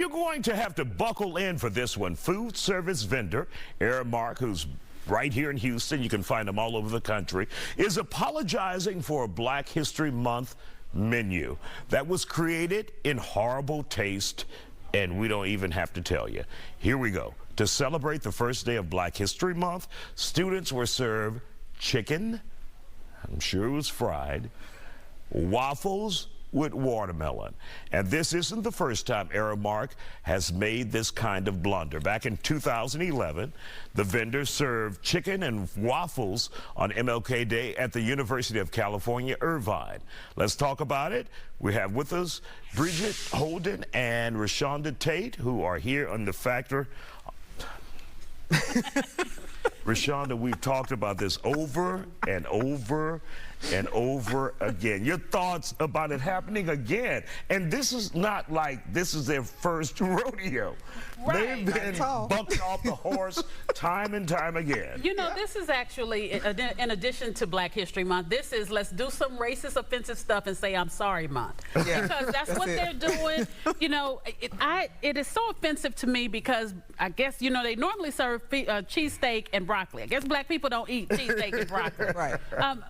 you're going to have to buckle in for this one. Food service vendor Aramark, who's right here in Houston, you can find them all over the country, is apologizing for a Black History Month menu that was created in horrible taste, and we don't even have to tell you. Here we go. To celebrate the first day of Black History Month, students were served chicken, I'm sure it was fried, waffles with watermelon. And this isn't the first time Aramark has made this kind of blunder. Back in 2011, the vendor served chicken and waffles on MLK Day at the University of California, Irvine. Let's talk about it. We have with us Bridget Holden and Rashonda Tate, who are here on the Factor. Rashonda, we've talked about this over and over and over again. Your thoughts about it happening again. And this is not like this is their first rodeo. Right. They've been bucked off the horse time and time again. You know, this is actually, in addition to Black History Month, this is let's do some racist, offensive stuff and say I'm sorry month. Yeah. Because that's what they're doing. You know, it is so offensive to me because I guess, you know, they normally serve cheesesteak and broccoli. I guess Black people don't eat cheesesteak and broccoli. Right.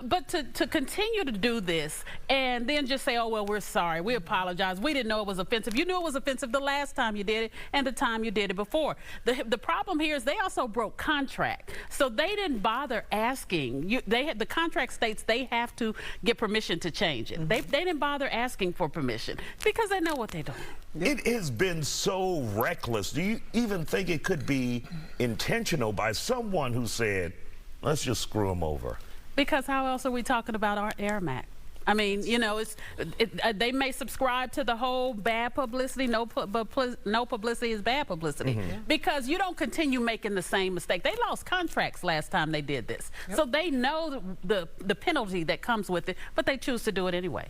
But to continue to do this and then just say, oh, well, we're sorry, we apologize, we didn't know it was offensive. You knew it was offensive the last time you did it and the time you did it before. The problem here is they also broke contract. So they didn't bother asking. The contract states they have to get permission to change it. They didn't bother asking for permission because they know what they're doing. It has been so reckless. Do you even think it could be intentional by someone who said, let's just screw them over? Because how else are we talking about our Aramark? I mean, you know, they may subscribe to the whole bad publicity, no publicity is bad publicity, because you don't continue making the same mistake. They lost contracts last time they did this. So they know the penalty that comes with it, but they choose to do it anyway.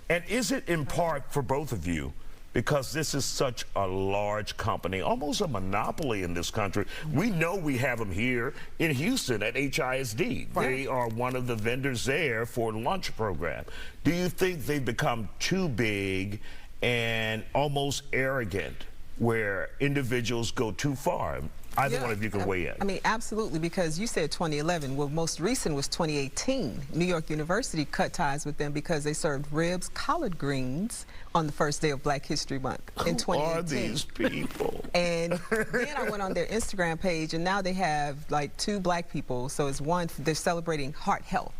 And is it in part for both of you, because this is such a large company, almost a monopoly in this country? We know we have them here in Houston at HISD. They are one of the vendors there for a lunch program. Do you think they've become too big and almost arrogant, where individuals go too far? Either one of you can weigh in. I mean, absolutely, because you said 2011. Well, most recent was 2018. New York University cut ties with them because they served ribs, collard greens on the first day of Black History Month in 2018. Who are these people? And then I went on their Instagram page, and now they have like 2 Black people. So it's one, they're celebrating heart health.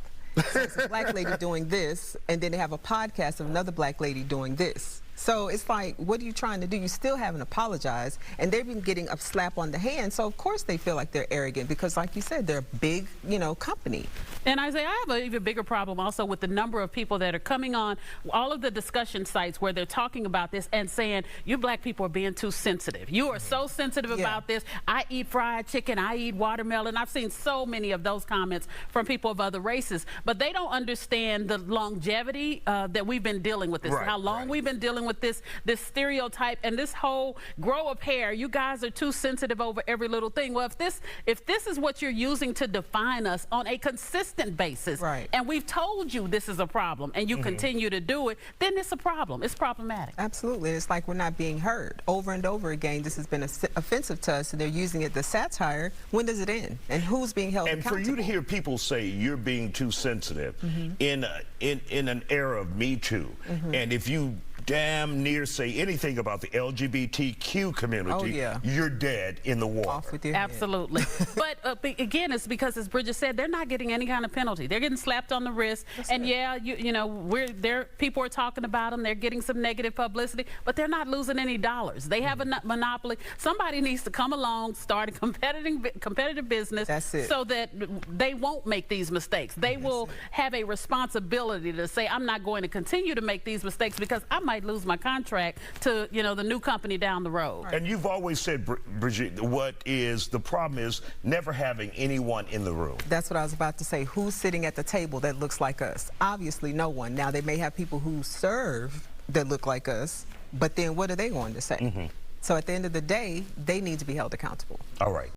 So it's a Black lady doing this, and then they have a podcast of another Black lady doing this. So it's like, what are you trying to do? You still haven't apologized, and they've been getting a slap on the hand. So of course they feel like they're arrogant because, like you said, they're a big, you know, company. And I have an even bigger problem also with the number of people that are coming on all of the discussion sites where they're talking about this and saying, you Black people are being too sensitive. You are so sensitive about this. I eat fried chicken, I eat watermelon. I've seen so many of those comments from people of other races, but they don't understand the longevity that we've been dealing with this, how long we've been dealing with this stereotype and this whole grow up hair. You guys are too sensitive over every little thing. Well, if this is what you're using to define us on a consistent basis, and we've told you this is a problem, and you continue to do it, then it's a problem. It's problematic. Absolutely. It's like we're not being heard. Over and over again, this has been offensive to us, and they're using it, the satire. When does it end? And who's being held accountable? And for you to hear people say you're being too sensitive in an era of Me Too, and if you damn near say anything about the LGBTQ community, you're dead in the water. Off with your Absolutely. But again, it's because, as Bridget said, they're not getting any kind of penalty. They're getting slapped on the wrist. And you know, people are talking about them. They're getting some negative publicity, but they're not losing any dollars. They have a monopoly. Somebody needs to come along, start a competitive business so that they won't make these mistakes. They will have a responsibility to say, I'm not going to continue to make these mistakes because I might lose my contract to, you know, the new company down the road. And you've always said, Bridget, the problem is never having anyone in the room. That's what I was about to say. Who's sitting at the table that looks like us? Obviously no one. Now they may have people who serve that look like us, but then what are they going to say? So at the end of the day, they need to be held accountable. All right.